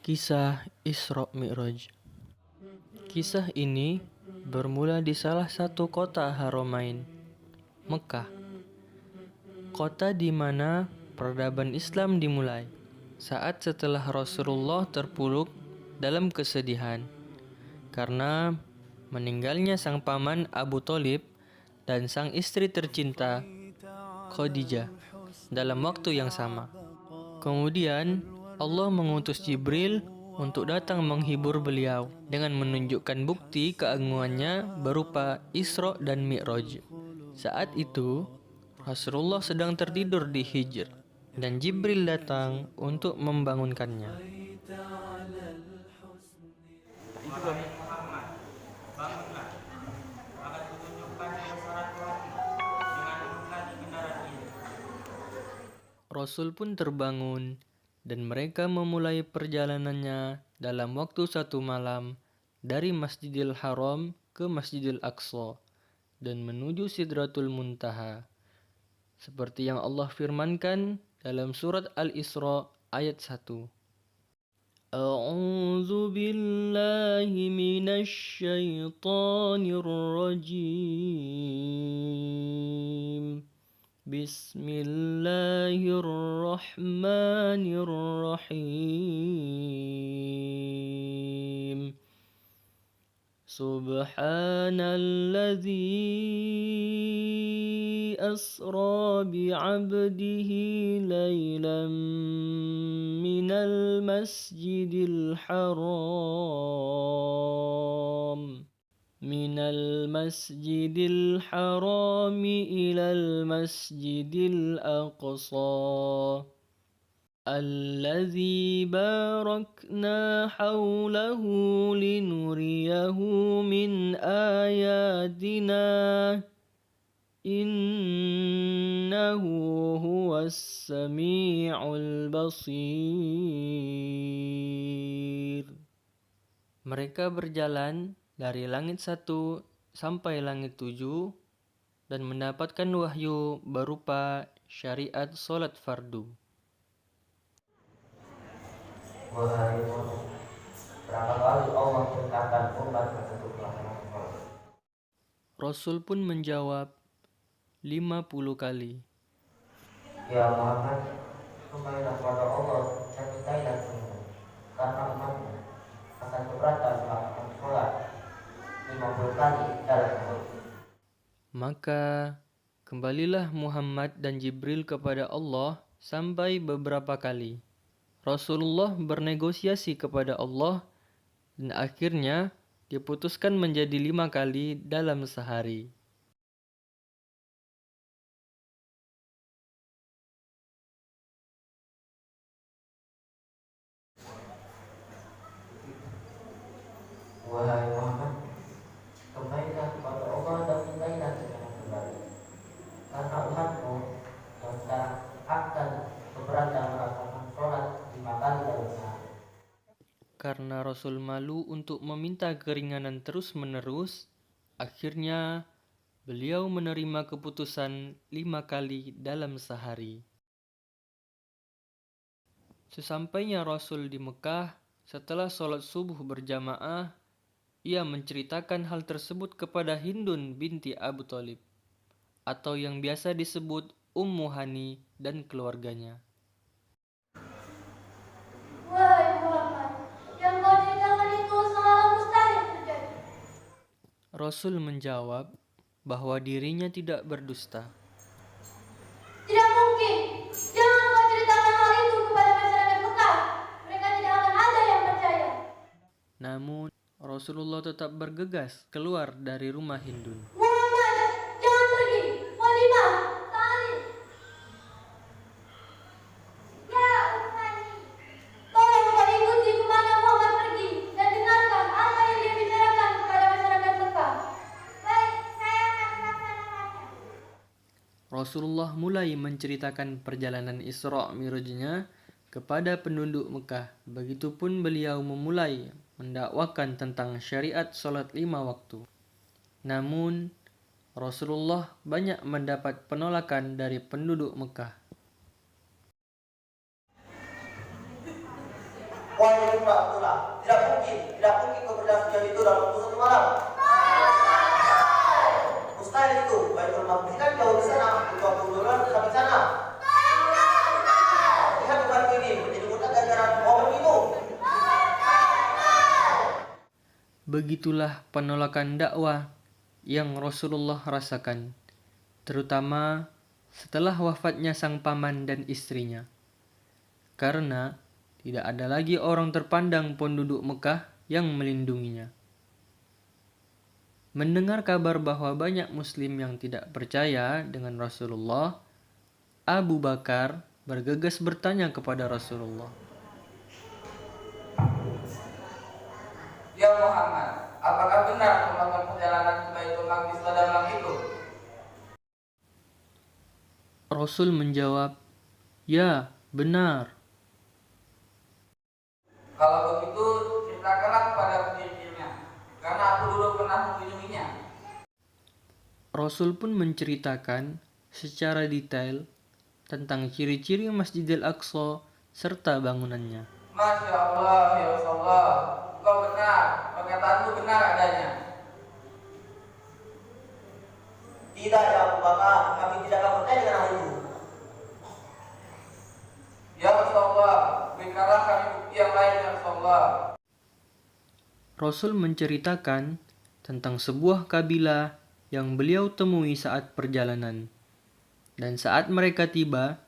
Kisah Isra Mi'raj. Kisah ini bermula di salah satu kota Haramain, Mekah. Kota di mana peradaban Islam dimulai saat setelah Rasulullah terpuruk dalam kesedihan karena meninggalnya sang paman Abu Thalib dan sang istri tercinta Khadijah dalam waktu yang sama. Kemudian Allah mengutus Jibril untuk datang menghibur beliau dengan menunjukkan bukti keagungannya berupa Isra dan Mi'raj. Saat itu Rasulullah sedang tertidur di Hijr dan Jibril datang untuk membangunkannya. Rasul pun terbangun dan mereka memulai perjalanannya dalam waktu 1 malam dari Masjidil Haram ke Masjidil Aqsa dan menuju Sidratul Muntaha. Seperti yang Allah firmankan dalam surat Al-Isra ayat 1. A'udzu billahi minasy syaithanir rajim. Bismillahirrahmanirrahim. Subhanalladzi asra bi'abdihi laylan minal masjidil haram ilal masjidil aqsa alladzi barakna hawlahu linuriyahu min ayatina innahu huwas sami'ul basir. Mereka berjalan dari langit 1 sampai langit 7 dan mendapatkan wahyu berupa syariat sholat fardu. Wahai Muhammad, berapa kali Allah perintahkan umat untuk melaksanakan sholat? Rasul pun menjawab 50 kali. Ya Muhammad, kembalilah kepada Allah dan mintailah perlindungan, karena umatmu akan keberatan melakukan sholat 50 kali dalam sehari. Maka kembalilah Muhammad dan Jibril kepada Allah sampai beberapa kali. Rasulullah bernegosiasi kepada Allah dan akhirnya diputuskan menjadi 5 kali dalam sehari. Wahai Muhammad, kembalilah kepada Allah dan mintailah dengan kembali, karena umatmu yang sekarang akan keberatan melakukan sholat 5 kali dalam sehari. Karena Rasul malu untuk meminta keringanan terus-menerus, akhirnya beliau menerima keputusan 5 kali dalam sehari. Sesampainya Rasul di Mekah, setelah sholat subuh berjamaah, ia menceritakan hal tersebut kepada Hindun binti Abu Thalib, atau yang biasa disebut Ummu Hani dan keluarganya. Wahai Muhammad, yang kau ceritakan itu sangatlah mustahil terjadi. Rasul menjawab bahwa dirinya tidak berdusta. Tidak mungkin. Jangan kau ceritakan hal itu kepada masyarakat Mekah. Mereka tidak akan ada yang percaya. Namun Rasulullah tetap bergegas keluar dari rumah Hindun. Muhammad, jangan pergi. Walimah, ta'alil. Ya, Ummani. Tolong kau ikuti kemana Muhammad pergi dan dengarkan apa yang dia bicarakan kepada masyarakat Mekah. Baik, saya akan melaksanakannya. Rasulullah mulai menceritakan perjalanan Isra Mi'rajnya kepada penduduk Mekah. Begitupun beliau memulai mendakwakan tentang syariat sholat 5 waktu. Namun Rasulullah banyak mendapat penolakan dari penduduk Mekah. Wahai Ibnu Abdullah. Tidak mungkin kau berjalan sejauh itu dalam waktu 1 malam. Mustahil itu. Baitul Maqdis kan jauh di sana, butuh waktu duluan sampai sana. Lihat bukan ini, menjadi mudah gara-gara momen itu. Begitulah penolakan dakwah yang Rasulullah rasakan, terutama setelah wafatnya sang paman dan istrinya. Karena tidak ada lagi orang terpandang penduduk Mekah yang melindunginya. Mendengar kabar bahwa banyak muslim yang tidak percaya dengan Rasulullah, Abu Bakar bergegas bertanya kepada Rasulullah. Ya Muhammad, apakah benar melakukan perjalanan ke Baitul Maqdis pada malam itu? Rasul menjawab, "Ya, benar." Kalau begitu, ceritakanlah kepada ciri-cirinya, karena aku dulu pernah mengunjunginya. Rasul pun menceritakan secara detail tentang ciri-ciri Masjidil Aqsa serta bangunannya. Masya Allah, ya Rasulullah, engkau benar, perkataanmu benar adanya. Tidak ya Abu Bakar, kami tidak akan percaya dengan hal itu. Ya Rasulullah, berikanlah kami bukti yang lain ya Rasulullah. Rasul menceritakan tentang sebuah kabilah yang beliau temui saat perjalanan. Dan saat mereka tiba,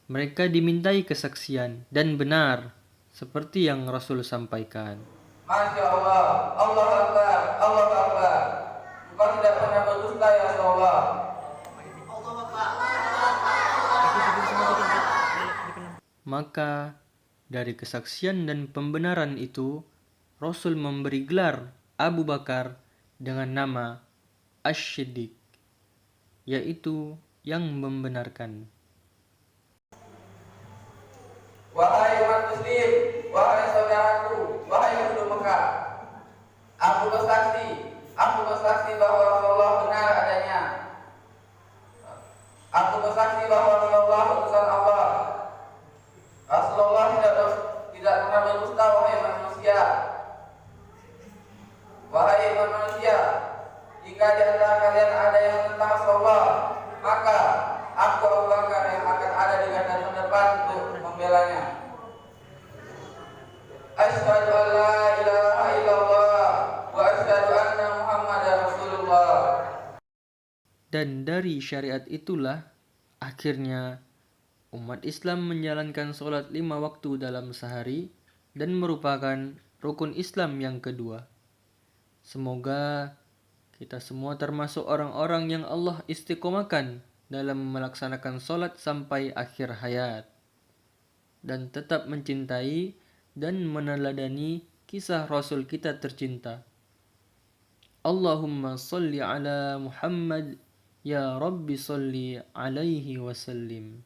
mereka dimintai kesaksian dan benar seperti yang Rasul sampaikan. Masya Allah, Allah Akbar, Allah Akbar. Engkau tidak pernah berdusta ya Rasulullah. Maka dari kesaksian dan pembenaran itu, Rasul memberi gelar Abu Bakar dengan nama Asy-Shiddiq, yaitu yang membenarkan. Wahai umat muslim, wahai saudaraku, wahai penduduk Mekah, aku bersaksi bahwa Rasulullah benar adanya. Aku bersaksi bahwa Rasulullah utusan Allah. Rasulullah tidak pernah berdusta, wahai manusia. Wahai manusia, jika di antara kalian ada yang menentang Rasulullah, maka aku Abu Bakar yang akan ada di garda terdepan untuk membelanya. Asyhadu an la ilaha illallah wa asyhadu anna Muhammadar Rasulullah. Dan dari syariat itulah akhirnya umat Islam menjalankan sholat 5 waktu dalam sehari dan merupakan rukun Islam yang kedua. Semoga kita semua termasuk orang-orang yang Allah istiqomahkan dalam melaksanakan sholat sampai akhir hayat dan tetap mencintai dan meneladani kisah Rasul kita tercinta. Allahumma salli ala Muhammad, ya Rabbi salli alaihi wasallim.